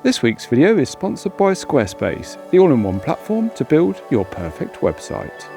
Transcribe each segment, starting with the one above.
This week's video is sponsored by Squarespace, the all-in-one platform to build your perfect website.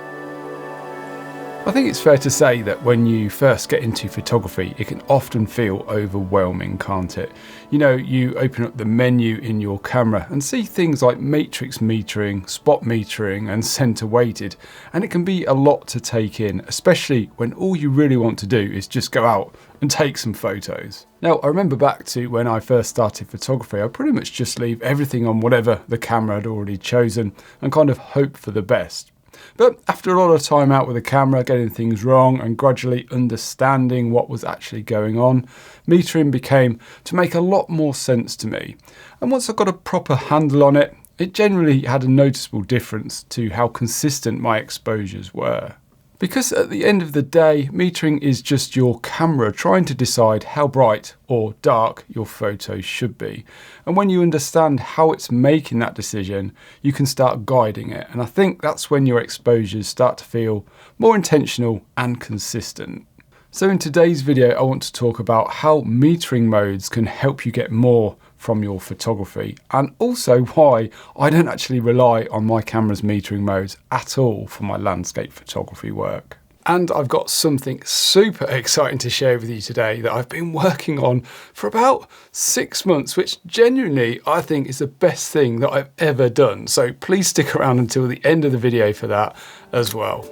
I think it's fair to say that when you first get into photography, it can often feel overwhelming, can't it? You know, you open up the menu in your camera and see things like matrix metering, spot metering and center weighted, and it can be a lot to take in, especially when all you really want to do is just go out and take some photos. Now, I remember back to when I first started photography, I pretty much just leave everything on whatever the camera had already chosen and kind of hope for the best. But after a lot of time out with the camera, getting things wrong and gradually understanding what was actually going on, metering became to make a lot more sense to me. And once I got a proper handle on it, it generally had a noticeable difference to how consistent my exposures were. Because at the end of the day, metering is just your camera trying to decide how bright or dark your photos should be. And when you understand how it's making that decision, you can start guiding it. And I think that's when your exposures start to feel more intentional and consistent. So in today's video, I want to talk about how metering modes can help you get more from your photography, and also why I don't actually rely on my camera's metering modes at all for my landscape photography work. And I've got something super exciting to share with you today that I've been working on for about 6 months, which genuinely I think is the best thing that I've ever done. So please stick around until the end of the video for that as well.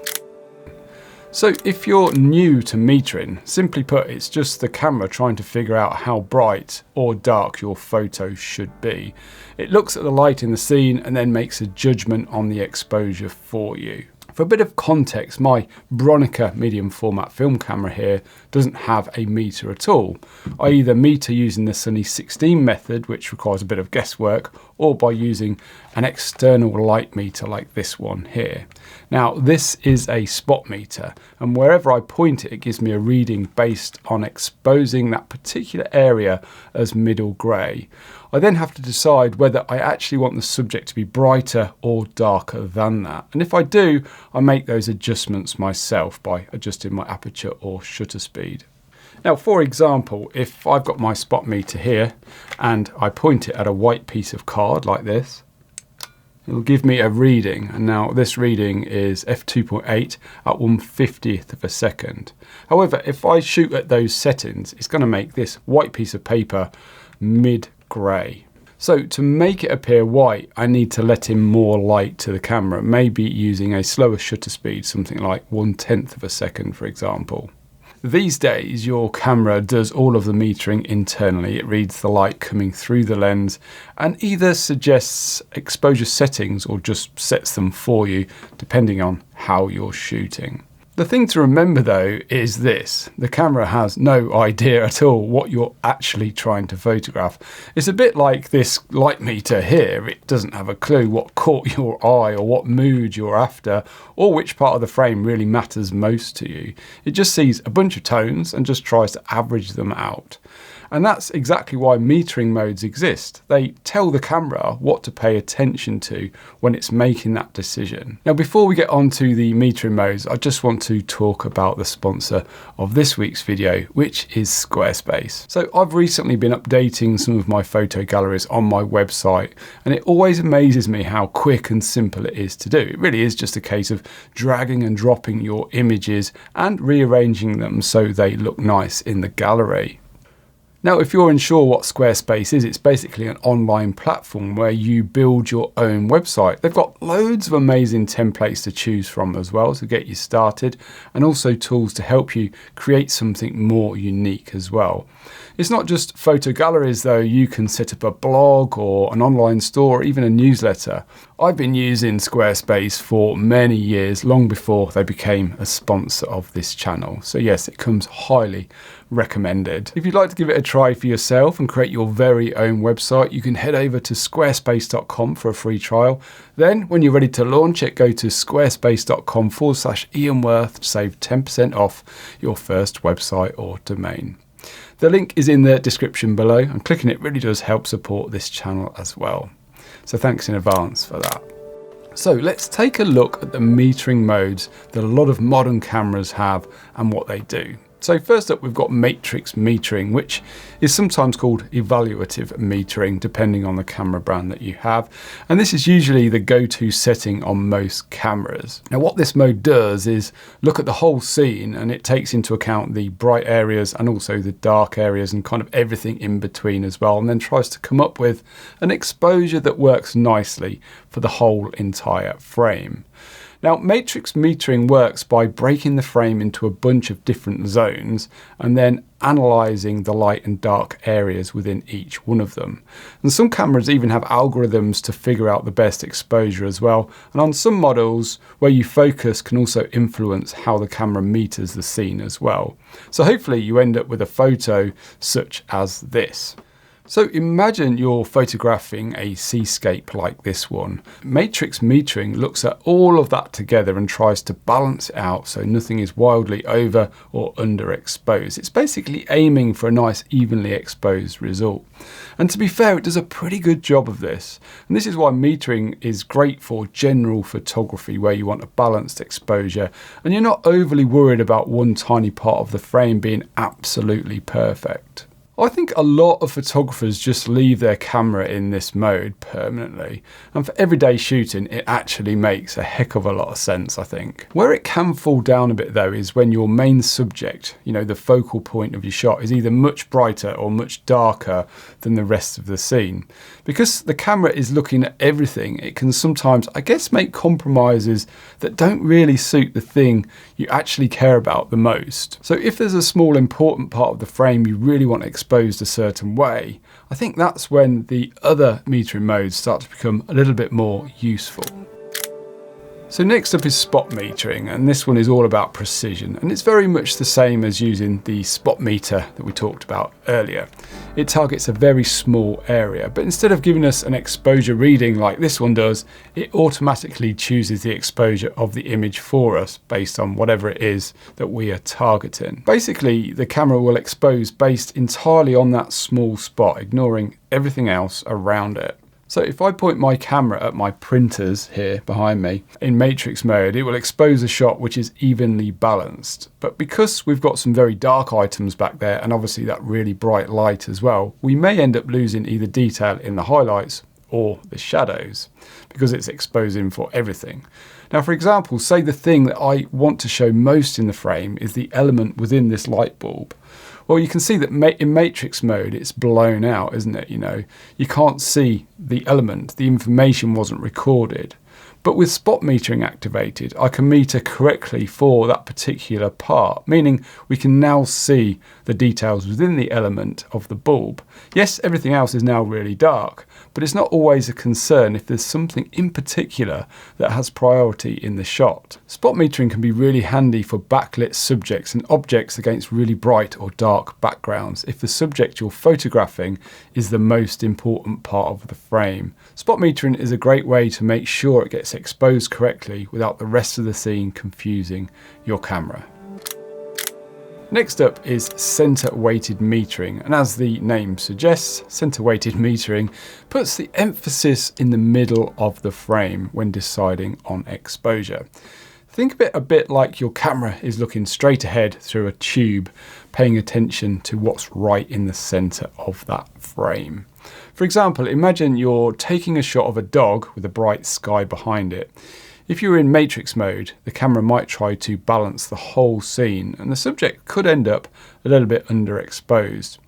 So if you're new to metering, simply put, it's just the camera trying to figure out how bright or dark your photo should be. It looks at the light in the scene and then makes a judgment on the exposure for you. For a bit of context, my Bronica medium format film camera here doesn't have a meter at all. I either meter using the Sunny 16 method, which requires a bit of guesswork, or by using an external light meter like this one here. Now, this is a spot meter, and wherever I point it, it gives me a reading based on exposing that particular area as middle grey. I then have to decide whether I actually want the subject to be brighter or darker than that. And if I do, I make those adjustments myself by adjusting my aperture or shutter speed. Now, for example, if I've got my spot meter here and I point it at a white piece of card like this, it'll give me a reading. And now this reading is f2.8 at 1/50th of a second. However, if I shoot at those settings, it's going to make this white piece of paper mid-grey. So to make it appear white, I need to let in more light to the camera, maybe using a slower shutter speed, something like 1/10th of a second, for example. These days, your camera does all of the metering internally. It reads the light coming through the lens and either suggests exposure settings or just sets them for you, depending on how you're shooting. The thing to remember though is this: the camera has no idea at all what you're actually trying to photograph. It's a bit like this light meter here. It doesn't have a clue what caught your eye or what mood you're after or which part of the frame really matters most to you. It just sees a bunch of tones and just tries to average them out. And that's exactly why metering modes exist. They tell the camera what to pay attention to when it's making that decision. Now, before we get on to the metering modes, I just want to talk about the sponsor of this week's video, which is Squarespace. So I've recently been updating some of my photo galleries on my website, and it always amazes me how quick and simple it is to do. It really is just a case of dragging and dropping your images and rearranging them so they look nice in the gallery. Now, if you're unsure what Squarespace is, it's basically an online platform where you build your own website. They've got loads of amazing templates to choose from as well to get you started, and also tools to help you create something more unique as well. It's not just photo galleries though. You can set up a blog or an online store or even a newsletter. I've been using Squarespace for many years, long before they became a sponsor of this channel. So yes, it comes highly recommended. If you'd like to give it a try for yourself and create your very own website, you can head over to squarespace.com for a free trial. Then when you're ready to launch it, go to squarespace.com/IanWorth to save 10% off your first website or domain. The link is in the description below, and clicking it really does help support this channel as well. So thanks in advance for that. So let's take a look at the metering modes that a lot of modern cameras have and what they do. So first up, we've got matrix metering, which is sometimes called evaluative metering, depending on the camera brand that you have. And this is usually the go-to setting on most cameras. Now, what this mode does is look at the whole scene, and it takes into account the bright areas and also the dark areas and kind of everything in between as well, and then tries to come up with an exposure that works nicely for the whole entire frame. Now, matrix metering works by breaking the frame into a bunch of different zones and then analysing the light and dark areas within each one of them. And some cameras even have algorithms to figure out the best exposure as well. And on some models, where you focus can also influence how the camera meters the scene as well. So hopefully you end up with a photo such as this. So imagine you're photographing a seascape like this one. Matrix metering looks at all of that together and tries to balance it out so nothing is wildly over or underexposed. It's basically aiming for a nice evenly exposed result. And to be fair, it does a pretty good job of this. And this is why metering is great for general photography, where you want a balanced exposure and you're not overly worried about one tiny part of the frame being absolutely perfect. I think a lot of photographers just leave their camera in this mode permanently, and for everyday shooting it actually makes a heck of a lot of sense, I think. Where it can fall down a bit though is when your main subject, the focal point of your shot, is either much brighter or much darker than the rest of the scene. Because the camera is looking at everything, it can sometimes, I guess, make compromises that don't really suit the thing you actually care about the most. So if there's a small important part of the frame you really want to exposed a certain way, I think that's when the other metering modes start to become a little bit more useful. So next up is spot metering, and this one is all about precision, and it's very much the same as using the spot meter that we talked about earlier. It targets a very small area, but instead of giving us an exposure reading like this one does, it automatically chooses the exposure of the image for us based on whatever it is that we are targeting. Basically, the camera will expose based entirely on that small spot, ignoring everything else around it. So if I point my camera at my printers here behind me in matrix mode, it will expose a shot which is evenly balanced. But because we've got some very dark items back there, and obviously that really bright light as well, we may end up losing either detail in the highlights or the shadows because it's exposing for everything. Now, for example, say the thing that I want to show most in the frame is the element within this light bulb. Well, you can see that in matrix mode, it's blown out, isn't it? You can't see the element, the information wasn't recorded. But with spot metering activated, I can meter correctly for that particular part, meaning we can now see the details within the element of the bulb. Yes, everything else is now really dark, but it's not always a concern if there's something in particular that has priority in the shot. Spot metering can be really handy for backlit subjects and objects against really bright or dark backgrounds if the subject you're photographing is the most important part of the frame. Spot metering is a great way to make sure it gets exposed correctly without the rest of the scene confusing your camera. Next up is center weighted metering, and as the name suggests, center weighted metering puts the emphasis in the middle of the frame when deciding on exposure. Think of it a bit like your camera is looking straight ahead through a tube, paying attention to what's right in the center of that frame. For example, imagine you're taking a shot of a dog with a bright sky behind it. If you're in matrix mode, the camera might try to balance the whole scene, and the subject could end up a little bit underexposed.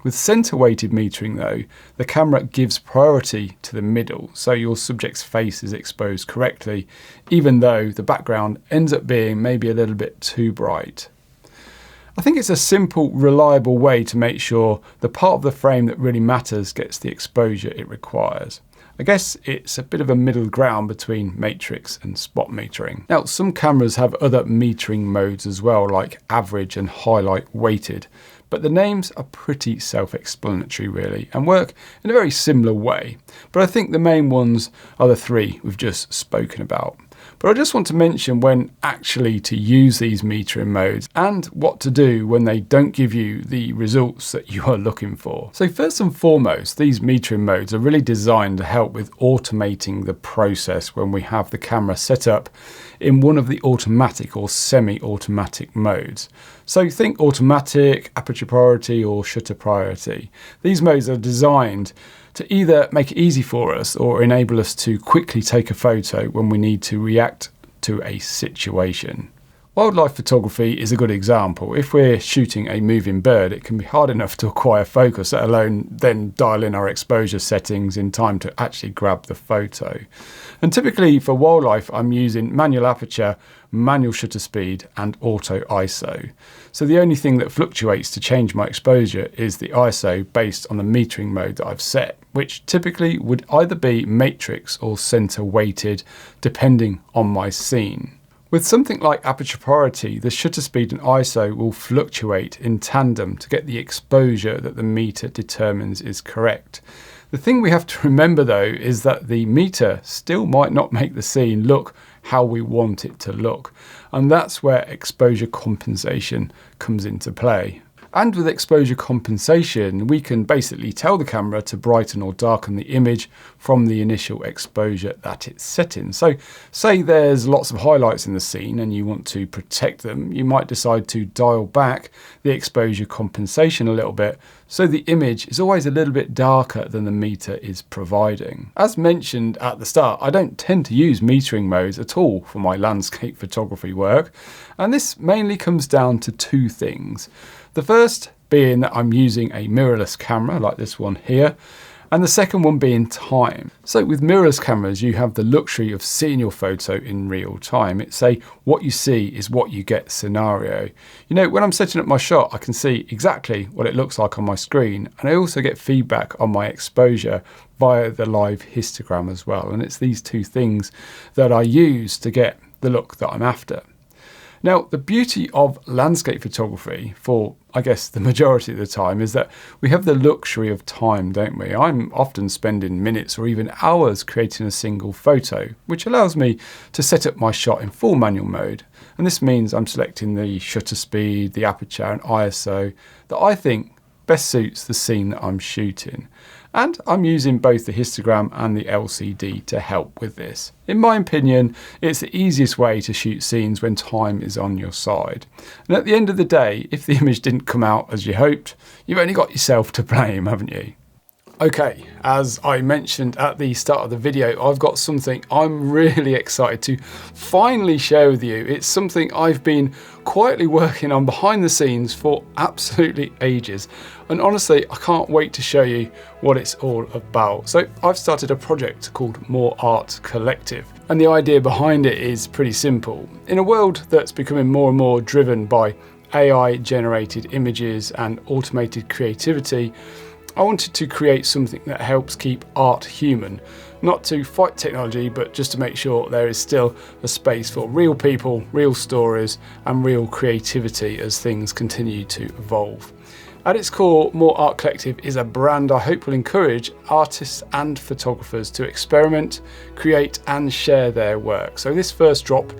With center weighted metering though, the camera gives priority to the middle, so your subject's face is exposed correctly, even though the background ends up being maybe a little bit too bright. I think it's a simple, reliable way to make sure the part of the frame that really matters gets the exposure it requires. I guess it's a bit of a middle ground between matrix and spot metering. Now, some cameras have other metering modes as well, like average and highlight weighted, but the names are pretty self-explanatory really and work in a very similar way. But I think the main ones are the three we've just spoken about. But I just want to mention when actually to use these metering modes and what to do when they don't give you the results that you are looking for. So first and foremost, these metering modes are really designed to help with automating the process when we have the camera set up in one of the automatic or semi-automatic modes. So think automatic, aperture priority or shutter priority. These modes are designed to either make it easy for us or enable us to quickly take a photo when we need to react to a situation. Wildlife photography is a good example. If we're shooting a moving bird, it can be hard enough to acquire focus, let alone then dial in our exposure settings in time to actually grab the photo. And typically for wildlife, I'm using manual aperture, manual shutter speed and auto ISO. So the only thing that fluctuates to change my exposure is the ISO based on the metering mode that I've set, which typically would either be matrix or center weighted depending on my scene. With something like aperture priority, the shutter speed and ISO will fluctuate in tandem to get the exposure that the meter determines is correct. The thing we have to remember though is that the meter still might not make the scene look how we want it to look, and that's where exposure compensation comes into play. And with exposure compensation, we can basically tell the camera to brighten or darken the image from the initial exposure that it's set in. So say there's lots of highlights in the scene and you want to protect them, you might decide to dial back the exposure compensation a little bit so the image is always a little bit darker than the meter is providing. As mentioned at the start, I don't tend to use metering modes at all for my landscape photography work, and this mainly comes down to two things. The first being that I'm using a mirrorless camera like this one here, and the second one being time. So with mirrorless cameras, you have the luxury of seeing your photo in real time. It's a what you see is what you get scenario. You know, when I'm setting up my shot, I can see exactly what it looks like on my screen, and I also get feedback on my exposure via the live histogram as well. And it's these two things that I use to get the look that I'm after. Now, the beauty of landscape photography for, I guess, the majority of the time is that we have the luxury of time, don't we? I'm often spending minutes or even hours creating a single photo, which allows me to set up my shot in full manual mode. And this means I'm selecting the shutter speed, the aperture and ISO that I think best suits the scene that I'm shooting. And I'm using both the histogram and the LCD to help with this. In my opinion, it's the easiest way to shoot scenes when time is on your side. And at the end of the day, if the image didn't come out as you hoped, you've only got yourself to blame, haven't you? Okay, as I mentioned at the start of the video, I've got something I'm really excited to finally share with you. It's something I've been quietly working on behind the scenes for absolutely ages. And honestly, I can't wait to show you what it's all about. So I've started a project called More Art Collective. And the idea behind it is pretty simple. In a world that's becoming more and more driven by AI generated images and automated creativity, I wanted to create something that helps keep art human, not to fight technology, but just to make sure there is still a space for real people, real stories, and real creativity as things continue to evolve. At its core, More Art Collective is a brand I hope will encourage artists and photographers to experiment, create and share their work. So this first drop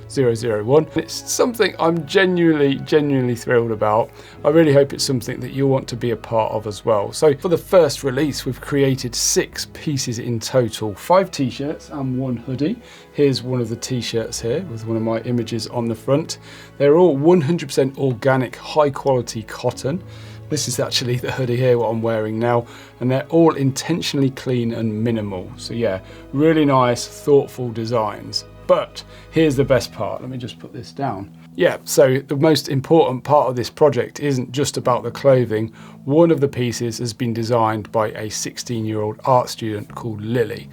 001, it's something I'm genuinely thrilled about. I really hope it's something that you'll want to be a part of as well. So for the first release, we've created 6 pieces in total, 5 t-shirts and 1 hoodie. Here's one of the t-shirts here with one of my images on the front. They're all 100% organic, high quality cotton. This is actually the hoodie here, what I'm wearing now, and they're all intentionally clean and minimal. So yeah, really nice, thoughtful designs. But here's the best part. Let me just put this down. Yeah, so the most important part of this project isn't just about the clothing. One of the pieces has been designed by a 16-year-old art student called Lily.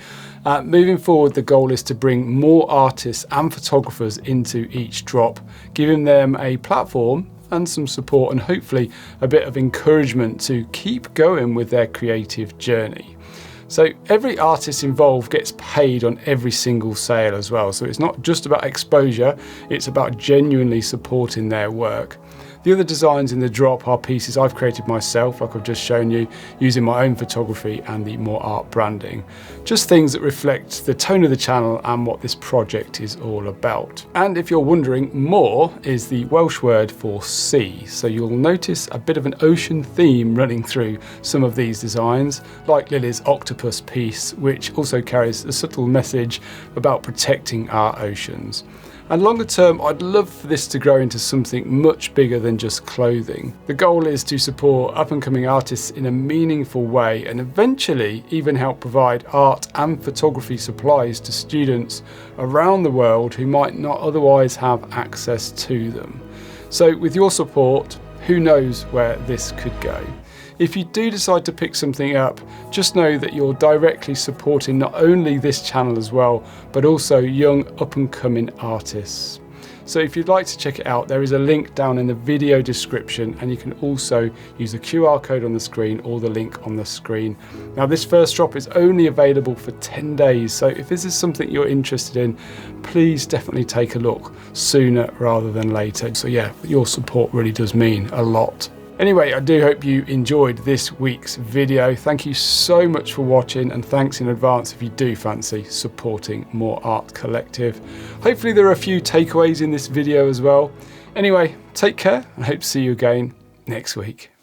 Moving forward, the goal is to bring more artists and photographers into each drop, giving them a platform and some support and hopefully a bit of encouragement to keep going with their creative journey. So every artist involved gets paid on every single sale as well. So it's not just about exposure, it's about genuinely supporting their work. The other designs in the drop are pieces I've created myself, like I've just shown you, using my own photography and the More Art branding. Just things that reflect the tone of the channel and what this project is all about. And if you're wondering, more is the Welsh word for sea. So you'll notice a bit of an ocean theme running through some of these designs, like Lily's octopus piece, which also carries a subtle message about protecting our oceans. And longer term, I'd love for this to grow into something much bigger than just clothing. The goal is to support up and coming artists in a meaningful way and eventually even help provide art and photography supplies to students around the world who might not otherwise have access to them. So with your support, who knows where this could go. If you do decide to pick something up, just know that you're directly supporting not only this channel as well, but also young up-and-coming artists. So if you'd like to check it out, there is a link down in the video description, and you can also use the QR code on the screen or the link on the screen. Now, this first drop is only available for 10 days, so if this is something you're interested in, please definitely take a look sooner rather than later. So yeah, your support really does mean a lot. Anyway, I do hope you enjoyed this week's video. Thank you so much for watching, and thanks in advance if you do fancy supporting More Art Collective. Hopefully there are a few takeaways in this video as well. Anyway, take care, and I hope to see you again next week.